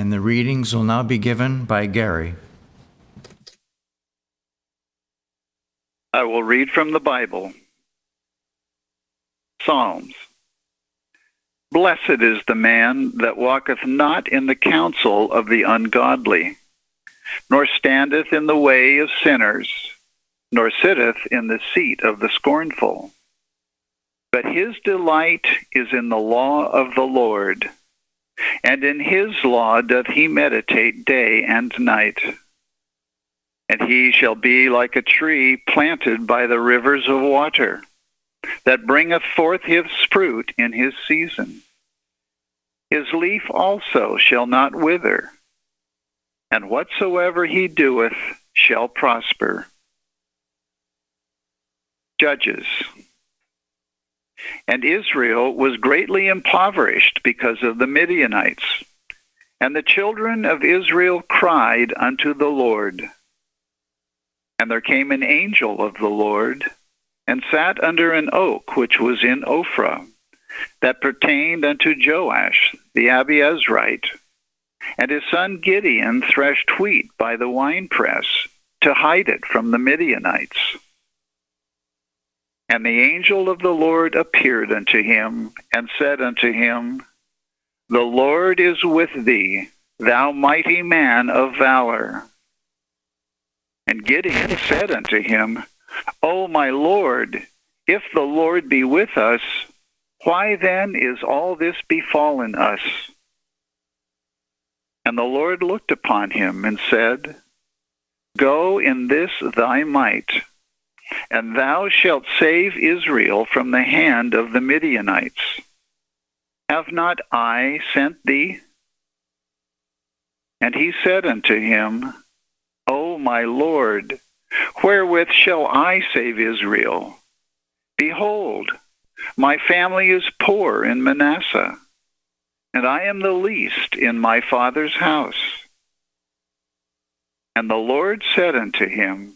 and the readings will now be given by Gary. I will read from the Bible. Psalms. Blessed is the man that walketh not in the counsel of the ungodly, nor standeth in the way of sinners, nor sitteth in the seat of the scornful. But his delight is in the law of the Lord, and in his law doth he meditate day and night. And he shall be like a tree planted by the rivers of water, that bringeth forth his fruit in his season. His leaf also shall not wither, and whatsoever he doeth shall prosper. Judges. And Israel was greatly impoverished because of the Midianites. And the children of Israel cried unto the Lord. And there came an angel of the Lord, and sat under an oak which was in Ophrah, that pertained unto Joash the Abiezrite. And his son Gideon threshed wheat by the winepress, to hide it from the Midianites. And the angel of the Lord appeared unto him, and said unto him, The Lord is with thee, thou mighty man of valor. And Gideon said unto him, O my Lord, if the Lord be with us, why then is all this befallen us? And the Lord looked upon him and said, Go in this thy might, and thou shalt save Israel from the hand of the Midianites. Have not I sent thee? And he said unto him, O my Lord, wherewith shall I save Israel? Behold, my family is poor in Manasseh, and I am the least in my father's house. And the Lord said unto him,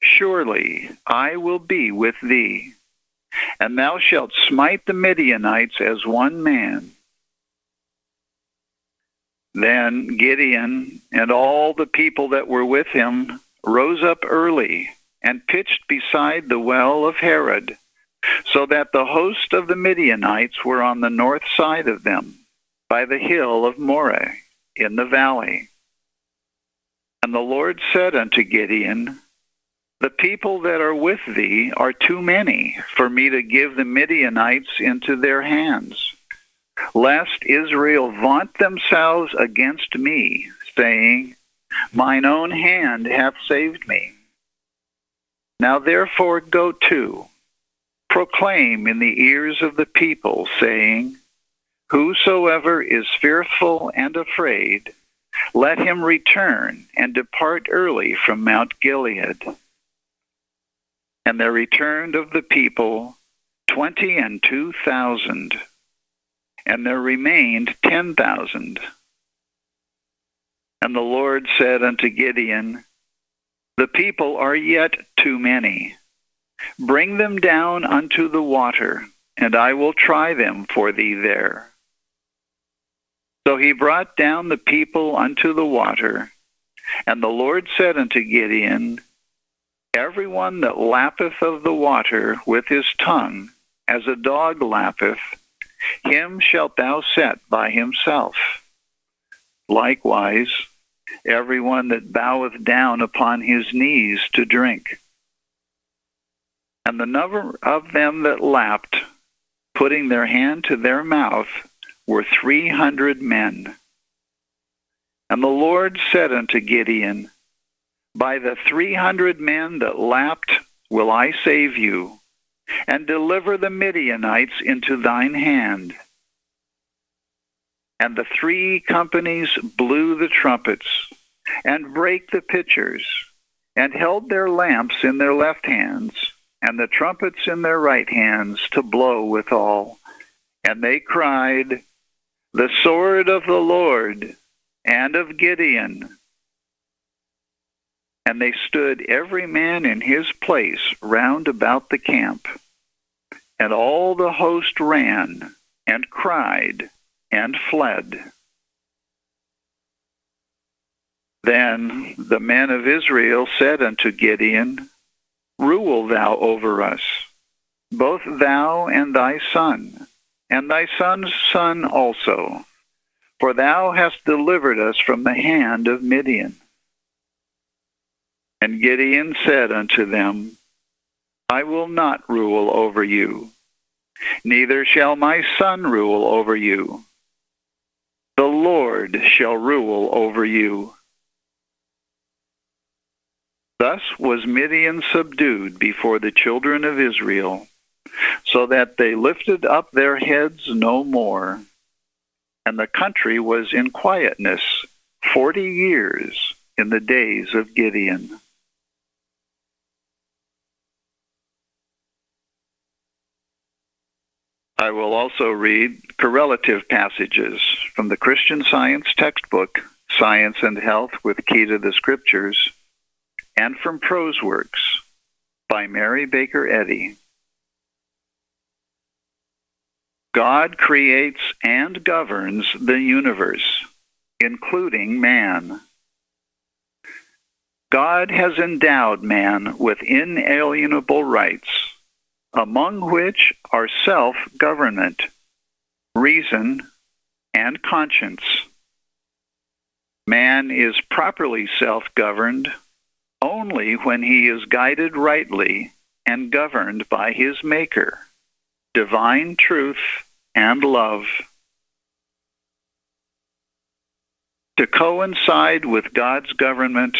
Surely I will be with thee, and thou shalt smite the Midianites as one man. Then Gideon and all the people that were with him rose up early and pitched beside the well of Harod, so that the host of the Midianites were on the north side of them, by the hill of Moreh, in the valley. And the Lord said unto Gideon, The people that are with thee are too many for me to give the Midianites into their hands, lest Israel vaunt themselves against me, saying, Mine own hand hath saved me. Now therefore go to, proclaim in the ears of the people, saying, Whosoever is fearful and afraid, let him return and depart early from Mount Gilead. And there returned of the people 22,000, and there remained 10,000. And the Lord said unto Gideon, The people are yet too many. Bring them down unto the water, and I will try them for thee there. So he brought down the people unto the water, and the Lord said unto Gideon, Everyone that lappeth of the water with his tongue, as a dog lappeth, him shalt thou set by himself. Likewise, everyone that boweth down upon his knees to drink. And the number of them that lapped, putting their hand to their mouth, were 300 men. And the Lord said unto Gideon, By the 300 men that lapped will I save you, and deliver the Midianites into thine hand. And the 3 companies blew the trumpets, and brake the pitchers, and held their lamps in their left hands, and the trumpets in their right hands to blow withal. And they cried, The sword of the Lord, and of Gideon. And they stood every man in his place round about the camp. And all the host ran, and cried, and fled. Then the men of Israel said unto Gideon, Rule thou over us, both thou and thy son's son also, for thou hast delivered us from the hand of Midian. And Gideon said unto them, I will not rule over you, neither shall my son rule over you. The Lord shall rule over you. Thus was Midian subdued before the children of Israel, so that they lifted up their heads no more. And the country was in quietness 40 years in the days of Gideon. I will also read correlative passages from the Christian Science textbook, Science and Health with Key to the Scriptures, and from Prose Works by Mary Baker Eddy. God creates and governs the universe, including man. God has endowed man with inalienable rights, among which are self-government, reason, and conscience. Man is properly self-governed only when he is guided rightly and governed by his Maker, divine truth and love. To coincide with God's government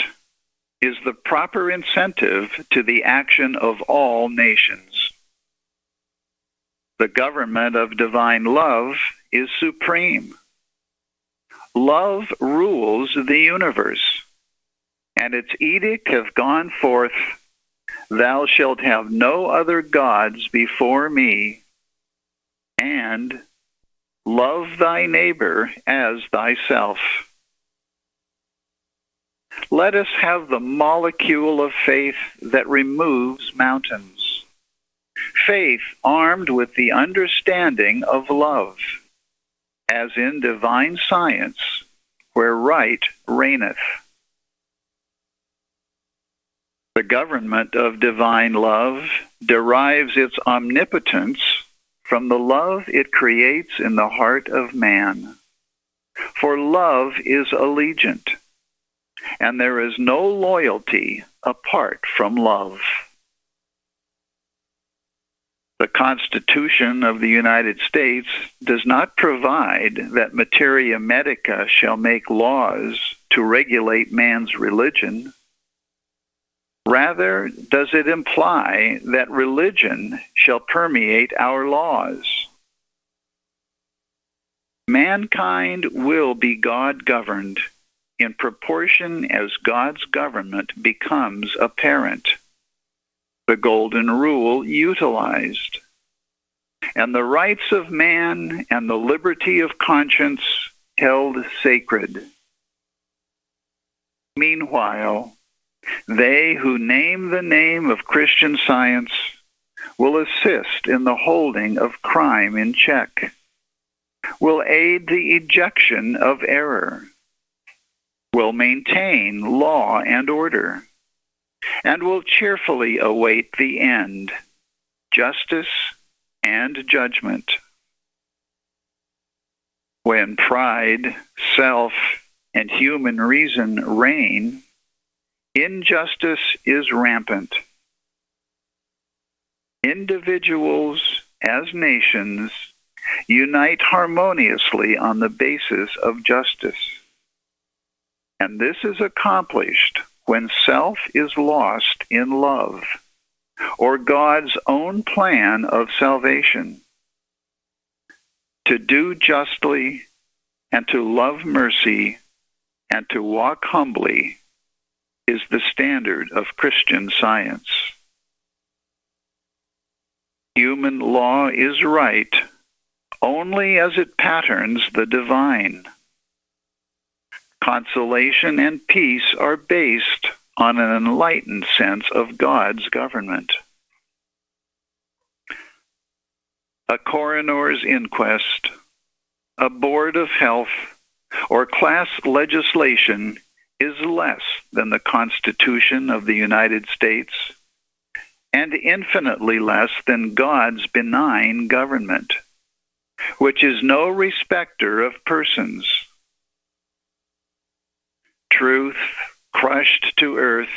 is the proper incentive to the action of all nations. The government of divine love is supreme. Love rules the universe, and its edict hath gone forth, Thou shalt have no other gods before me, and love thy neighbor as thyself. Let us have the molecule of faith that removes mountains. Faith armed with the understanding of love, as in divine science, where right reigneth. The government of divine love derives its omnipotence from the love it creates in the heart of man. For love is allegiant, and there is no loyalty apart from love. The Constitution of the United States does not provide that materia medica shall make laws to regulate man's religion. Rather, does it imply that religion shall permeate our laws. Mankind will be God-governed in proportion as God's government becomes apparent, the golden rule utilized, and the rights of man and the liberty of conscience held sacred. Meanwhile, they who name the name of Christian Science will assist in the holding of crime in check, will aid the ejection of error, will maintain law and order, and will cheerfully await the end, justice and judgment. When pride, self, and human reason reign, injustice is rampant. Individuals, as nations, unite harmoniously on the basis of justice. And this is accomplished when self is lost in love, or God's own plan of salvation. To do justly, and to love mercy, and to walk humbly is the standard of Christian Science. Human law is right only as it patterns the divine. Consolation and peace are based on an enlightened sense of God's government. A coroner's inquest, a board of health, or class legislation is less than the Constitution of the United States and infinitely less than God's benign government, which is no respecter of persons. Truth, crushed to earth,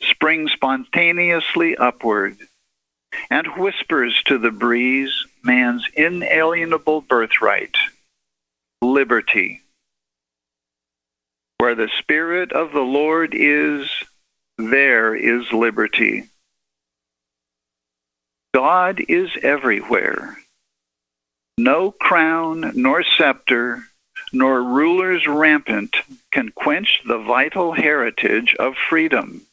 springs spontaneously upward and whispers to the breeze man's inalienable birthright, liberty. Where the Spirit of the Lord is, there is liberty. God is everywhere. No crown nor scepter nor rulers rampant can quench the vital heritage of freedom.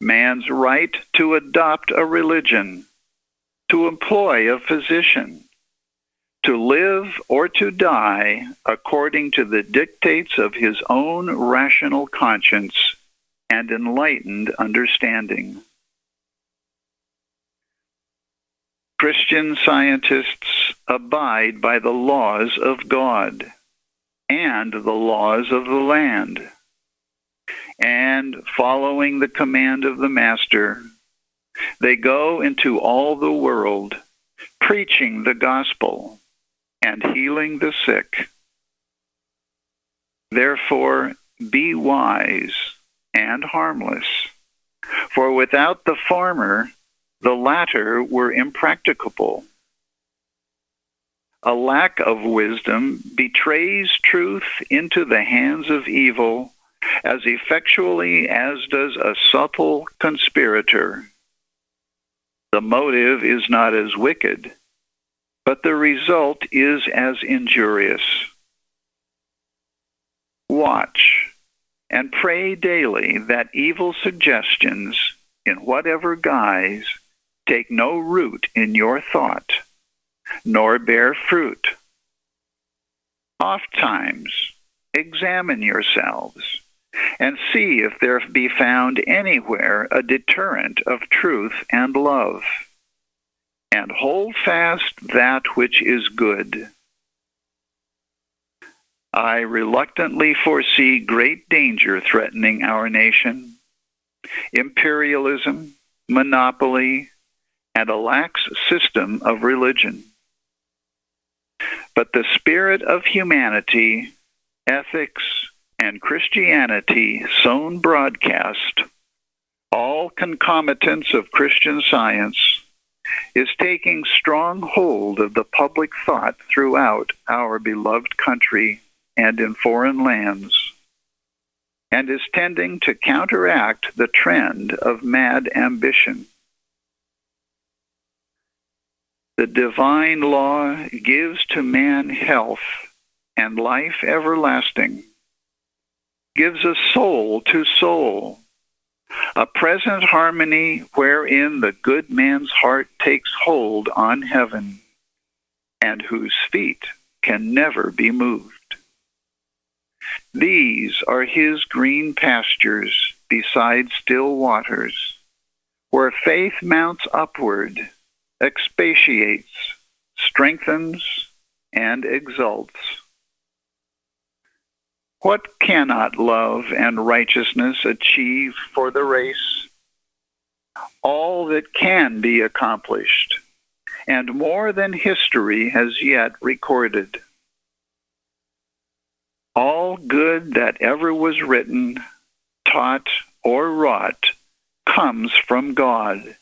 Man's right to adopt a religion, to employ a physician, to live or to die according to the dictates of his own rational conscience and enlightened understanding. Christian scientists abide by the laws of God and the laws of the land, and following the command of the Master, they go into all the world, preaching the gospel and healing the sick. Therefore, be wise and harmless, for without the former, the latter were impracticable. A lack of wisdom betrays truth into the hands of evil as effectually as does a subtle conspirator. The motive is not as wicked, but the result is as injurious. Watch and pray daily that evil suggestions, in whatever guise, take no root in your thought, nor bear fruit. Ofttimes examine yourselves, and see if there be found anywhere a deterrent of truth and love, and hold fast that which is good. I reluctantly foresee great danger threatening our nation: imperialism, monopoly, and a lax system of religion. But the spirit of humanity, ethics, and Christianity sown broadcast, all concomitants of Christian science, is taking strong hold of the public thought throughout our beloved country and in foreign lands, and is tending to counteract the trend of mad ambition. The divine law gives to man health and life everlasting, gives a soul to soul, a present harmony wherein the good man's heart takes hold on heaven, and whose feet can never be moved. These are his green pastures beside still waters, where faith mounts upward, expatiates, strengthens, and exalts. What cannot love and righteousness achieve for the race? All that can be accomplished, and more than history has yet recorded. All good that ever was written, taught, or wrought comes from God,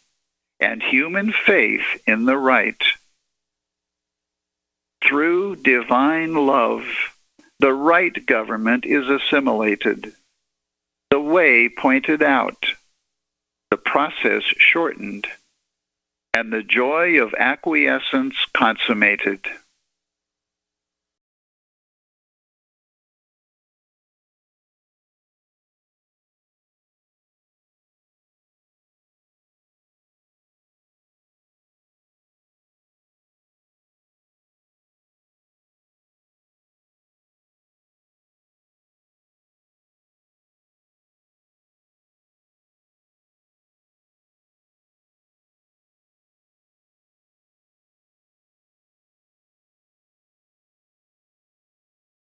and human faith in the right. Through divine love, the right government is assimilated, the way pointed out, the process shortened, and the joy of acquiescence consummated.